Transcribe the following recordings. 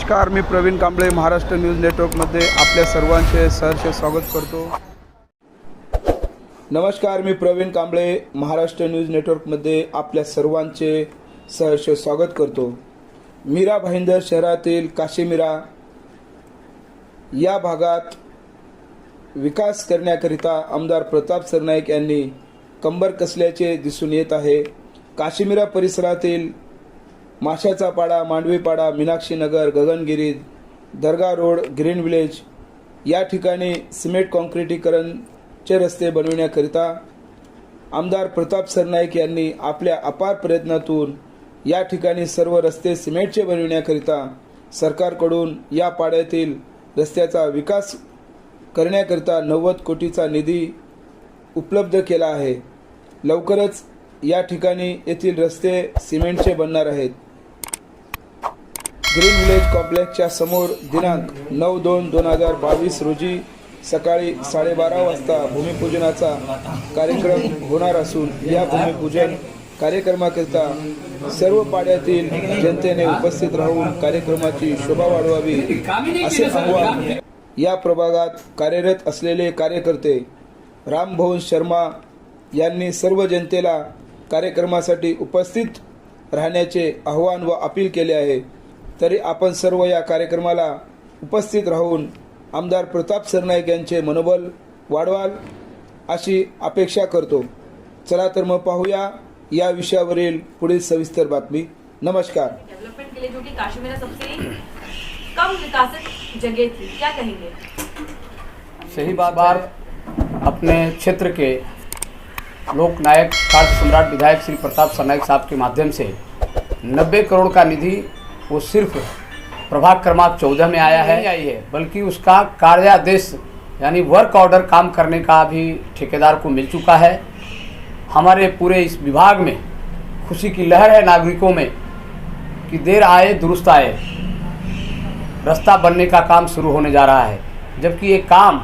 नमस्कार, मी प्रवीण कांबळे महाराष्ट्र न्यूज नेटवर्कमध्ये आपल्या सर्वांचे सहर्ष स्वागत करतो। नमस्कार, मी प्रवीण कांबळे महाराष्ट्र न्यूज नेटवर्कमध्ये आपल्या सर्वांचे सहर्ष स्वागत करतो। मीरा भाईंदर शहरातील काशीमीरा या भागात विकास करण्याकरिता आमदार प्रताप सरनाईक यांनी कंबर कसल्याचे दिसून येत आहे। काशीमीरा परिसरातील माशाचा पाडा, Mandvipada, Meenakshi Nagar, Gagangiri, Dargah Road, Green Village या ठिकाणी सिमेंट कॉन्क्रिटीकरणचे रस्ते बनविण्याकरिता आमदार प्रताप सरनाईक यांनी आपल्या अपार प्रयत्नातून या ठिकाणी सर्व रस्ते सिमेंटचे बनविण्याकरिता सरकारकडून या पाड्यातील रस्त्याचा विकास करण्याकरिता 90 कोटीचा निधी उपलब्ध केला आहे। लवकरच या ठिकाणी येथील रस्ते सिमेंटचे बनणार आहेत। ग्रीन विलेज कॉम्प्लेक्सच्या समोर दिनांक 9/2/2022 रोजी सकाळी 12:30 वाजता भूमिपूजनाचा कार्यक्रम होणार असून या भूमिपूजन कार्यक्रमाकरिता सर्व पाड्यातील जनतेने उपस्थित राहून कार्यक्रमाची शोभा वाढवावी असे आवाहन या प्रभागात कार्यरत असलेले कार्यकर्ते रामभवन शर्मा यांनी सर्व जनतेला कार्यक्रमासाठी उपस्थित राहण्याचे आवाहन व अपील केले आहे। तरी आपण सर्व या कार्यक्रमाला उपस्थित राहून आमदार प्रताप सरनाईक यांचे मनोबल वाढवाल अशी अपेक्षा करतो। चला तर मग पाहूया या विषयावरील पुढील सविस्तर बातमी। नमस्कार। डेवलपमेंट के लिए जो कि काशीमीरा सबसे कम विकसित जगह थी, क्या कहेंगे? सही बात अपने क्षेत्र के लोकनायक कार्य सम्राट विधायक श्री प्रताप सरनाईक साहब के माध्यम से 90 करोड़ का निधि वो सिर्फ प्रभाग क्रमांक 14 में आया है, बल्कि उसका कार्यादेश यानी वर्क ऑर्डर काम करने का भी ठेकेदार को मिल चुका है। हमारे पूरे इस विभाग में खुशी की लहर है नागरिकों में कि देर आए दुरुस्त आए, रास्ता बनने का काम शुरू होने जा रहा है। जबकि ये काम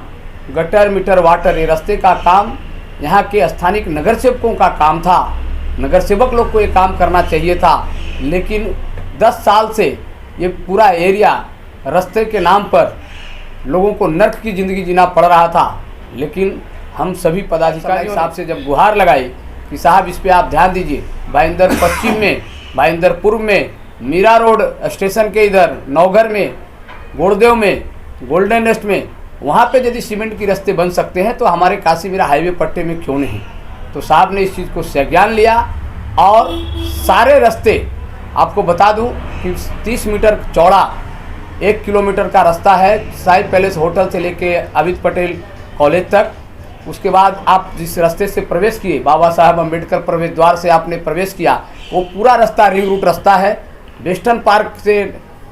गटर मीटर वाटर ये रास्ते का काम यहाँ के स्थानिक नगर सेवकों का काम था। नगर सेवक लोग को ये काम करना चाहिए था, लेकिन 10 साल से ये पूरा एरिया रास्ते के नाम पर लोगों को नर्क की ज़िंदगी जीना पड़ रहा था। लेकिन हम सभी पदाधिकारी साहब से जब गुहार लगाई कि साहब इस पे आप ध्यान दीजिए, भाईंदर पश्चिम में, भाईंदर पूर्व में, मीरा रोड स्टेशन के इधर नौघर में, गोड़देव में, गोल्डन नेस्ट में, वहाँ पे यदि सीमेंट की रास्ते बन सकते हैं तो हमारे काशीमीरा हाईवे पट्टे में क्यों नहीं। तो साहब ने इस चीज़ को संज्ञान लिया और सारे रास्ते आपको बता दूं कि 30 मीटर चौड़ा 1 किलोमीटर का रास्ता है साई पैलेस होटल से लेके अमित पटेल कॉलेज तक। उसके बाद आप जिस रास्ते से प्रवेश किए, बाबा साहब अम्बेडकर प्रवेश द्वार से आपने प्रवेश किया, वो पूरा रास्ता रिंग रूट रास्ता है। वेस्टर्न पार्क से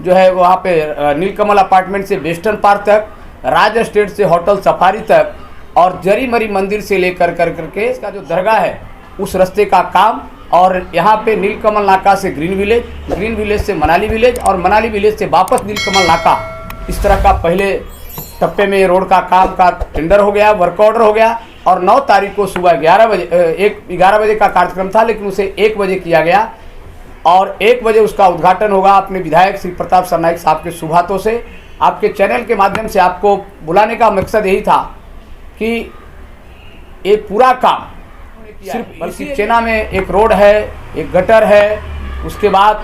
जो है वहाँ पे नीलकमल अपार्टमेंट से वेस्टर्न पार्क तक, राज एस्टेट से होटल सफारी तक और जरी मरी मंदिर से लेकर करके इसका जो दरगाह है उस रास्ते का काम, और यहाँ पे नीलकमल नाका से ग्रीन विलेज, ग्रीन विलेज से मनाली विलेज और मनाली विलेज से वापस नीलकमल नाका, इस तरह का पहले टप्पे में रोड का काम का टेंडर हो गया, वर्क ऑर्डर हो गया। और 9 तारीख को सुबह 11 बजे का कार्यक्रम था, लेकिन उसे 1 बजे किया गया और 1 बजे उसका उद्घाटन होगा अपने विधायक श्री प्रताप सरनाईक साहब के शुभ हाथों से। आपके चैनल के माध्यम से आपको बुलाने का मकसद यही था कि ये पूरा काम सिर्फ बल्कि चेना में एक रोड है, एक गटर है, उसके बाद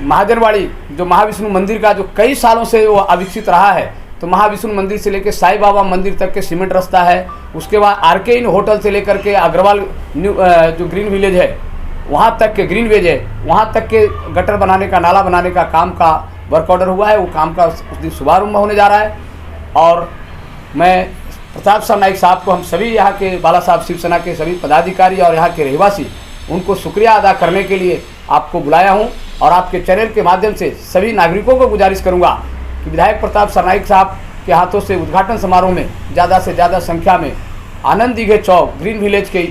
महाजनवाड़ी जो महाविष्णु मंदिर का जो कई सालों से वो अविकसित रहा है, तो महाविष्णु मंदिर से लेकर साईं बाबा मंदिर तक के सीमेंट रास्ता है। उसके बाद आरके इन होटल से लेकर के अग्रवाल जो ग्रीन विलेज है वहाँ तक के ग्रीन विलेज है, वहाँ तक के गटर बनाने का, नाला बनाने का काम का वर्क ऑर्डर हुआ है। वो काम का उस दिन शुभारंभ होने जा रहा है। और मैं प्रताप सरनाईक साहब को, हम सभी यहाँ के बाला साहब शिवसेना के सभी पदाधिकारी और यहाँ के रहवासी, उनको शुक्रिया अदा करने के लिए आपको बुलाया हूँ। और आपके चैनल के माध्यम से सभी नागरिकों को गुजारिश करूँगा कि विधायक प्रताप सरनाईक साहब के हाथों से उद्घाटन समारोह में ज़्यादा से ज़्यादा संख्या में आनंद दीघे चौक ग्रीन विलेज के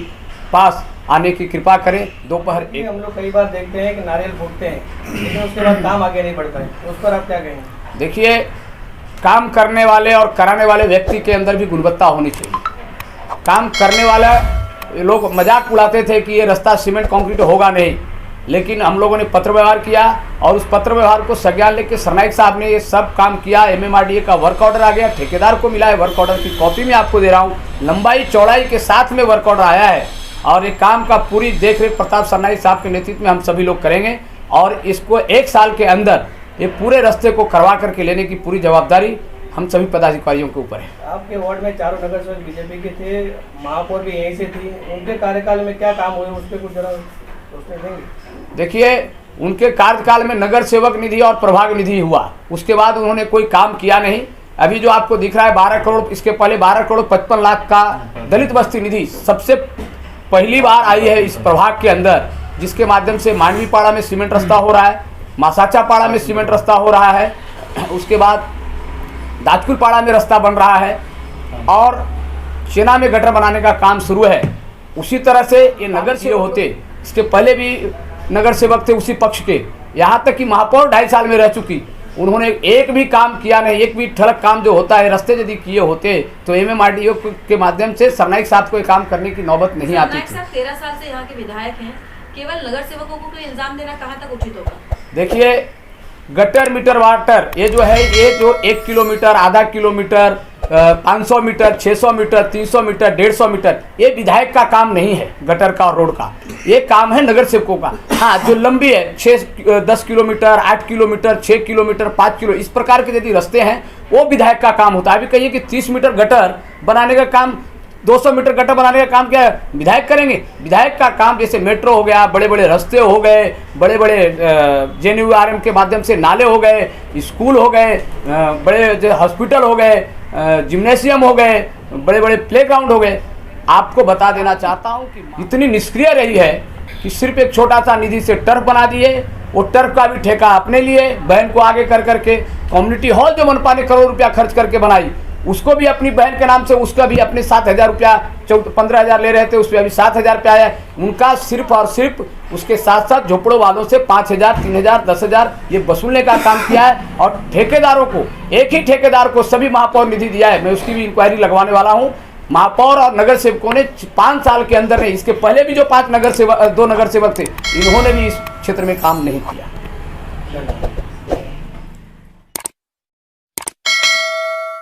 पास आने की कृपा करें। दोपहर 1 हम लोग कई बार देखते हैं कि नारियल फूटते हैं, लेकिन उसके बाद काम आगे नहीं बढ़ता है, उस पर आप क्या कहेंगे? देखिए, काम करने वाले और कराने वाले व्यक्ति के अंदर भी गुणवत्ता होनी चाहिए। काम करने वाला लोग मजाक उड़ाते थे कि ये रास्ता सीमेंट कंक्रीट होगा नहीं, लेकिन हम लोगों ने पत्र व्यवहार किया और उस पत्र व्यवहार को संज्ञान लेके सरनाइक साहब ने ये सब काम किया। MMRDA का वर्क ऑर्डर आ गया, ठेकेदार को मिला है, वर्क ऑर्डर की कॉपी में आपको दे रहा हूँ, लंबाई चौड़ाई के साथ में वर्क ऑर्डर आया है। और ये काम का पूरी देखरेख प्रताप सरनाइक साहब के नेतृत्व में हम सभी लोग करेंगे और इसको 1 साल के अंदर ये पूरे रास्ते को करवा करके लेने की पूरी जवाबदारी हम सभी पदाधिकारियों के ऊपर है। आपके वार्ड में चारों नगर सेवक बीजेपी के थे, महापौर भी यहीं से थी, उनके कार्यकाल में क्या काम हुए उस पर कुछ जरा सोचने देंगे? देखिए, उनके कार्यकाल में नगर सेवक निधि और प्रभाग निधि हुआ, उसके बाद उन्होंने कोई काम किया नहीं। अभी जो आपको दिख रहा है 12 करोड़, इसके पहले 12 करोड़ 55 लाख का दलित बस्ती निधि सबसे पहली बार आई है इस प्रभाग के अंदर, जिसके माध्यम से मांडवी पाड़ा में सीमेंट रास्ता हो रहा है, मासाचा पाड़ा में सीमेंट रास्ता हो रहा है, उसके बाद दाजकुल पाड़ा में रास्ता बन रहा है और चेना में गटर बनाने का काम शुरू है। उसी तरह से ये नगर सेवक होते, इसके पहले भी नगर सेवक थे उसी पक्ष के, यहाँ तक कि महापौर 2.5 साल में रह चुकी, उन्होंने एक भी काम किया नहीं। एक भी ठलक काम जो होता है, रास्ते यदि किए होते तो MMRDA के माध्यम से सरनाइक साहब को ये काम करने की नौबत नहीं आती थी। 13 साल से यहाँ के विधायक हैं, केवल नगर सेवकों को कोई इल्जाम देना कहाँ तक उचित होगा? देखिए, गटर मीटर वाटर ये जो है, ये जो 1 किलोमीटर, आधा kilometre, 500 metre, 600 metre, 300 metre, 150 metre, ये विधायक का काम नहीं है गटर का और रोड का, ये काम है नगर सेवकों का। हाँ, जो लंबी है 10 किलोमीटर, 8 किलोमीटर, 6 किलोमीटर, 5 किलो, इस प्रकार के यदि रास्ते हैं वो विधायक का काम होता है। अभी कहिए कि 30 मीटर गटर बनाने का काम, 200 मीटर गटर बनाने का काम क्या है विधायक करेंगे? विधायक का काम जैसे मेट्रो हो गया, बड़े बड़े रास्ते हो गए, बड़े बड़े JNURM के माध्यम से नाले हो गए, स्कूल हो गए, बड़े हॉस्पिटल हो गए, जिम्नेशियम हो गए, बड़े बड़े प्लेग्राउंड हो गए। आपको बता देना चाहता हूँ कि इतनी निष्क्रिय रही है कि सिर्फ एक छोटा सा निधि से टर्फ बना दिए, वो टर्फ का भी ठेका अपने लिए, बहन को आगे कर करके कम्युनिटी हॉल जो मनपा ने करोड़ रुपया खर्च करके बनाई, उसको भी अपनी बहन के नाम से, उसका भी अपने 7,000 रुपया, 15,000 ले रहे थे, उस पर अभी 7,000 पे आया। उनका सिर्फ और सिर्फ उसके साथ साथ झोपड़ों वालों से 5,000, 3,000, 10,000 ये वसूलने का काम किया है। और ठेकेदारों को, एक ही ठेकेदार को सभी महापौर निधि दिया है। मैं उसकी भी इंक्वायरी लगवाने वाला हूँ। महापौर और नगर सेवकों ने 5 साल के अंदर नहीं, इसके पहले भी जो 2 नगर सेवक थे, इन्होंने भी इस क्षेत्र में काम नहीं किया।